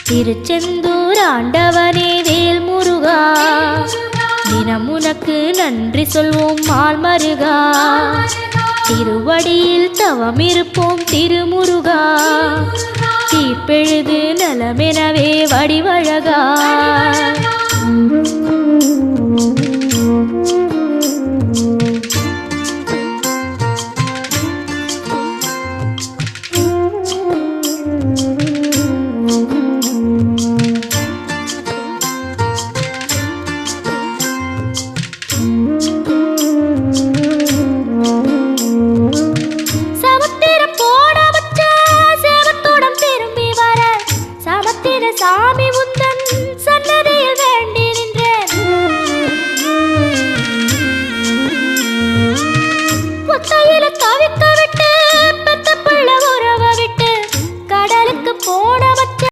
திருச்செந்தூர் ஆண்டவனே வேல் முருகா, தினம் உனக்கு நன்றி சொல்வோம் மால் மருகா. திருவடியில் தவம் இருப்போம் திருமுருகா, தீப்பெழுது நலமெனவே வடிவழகா. சாமி உந்த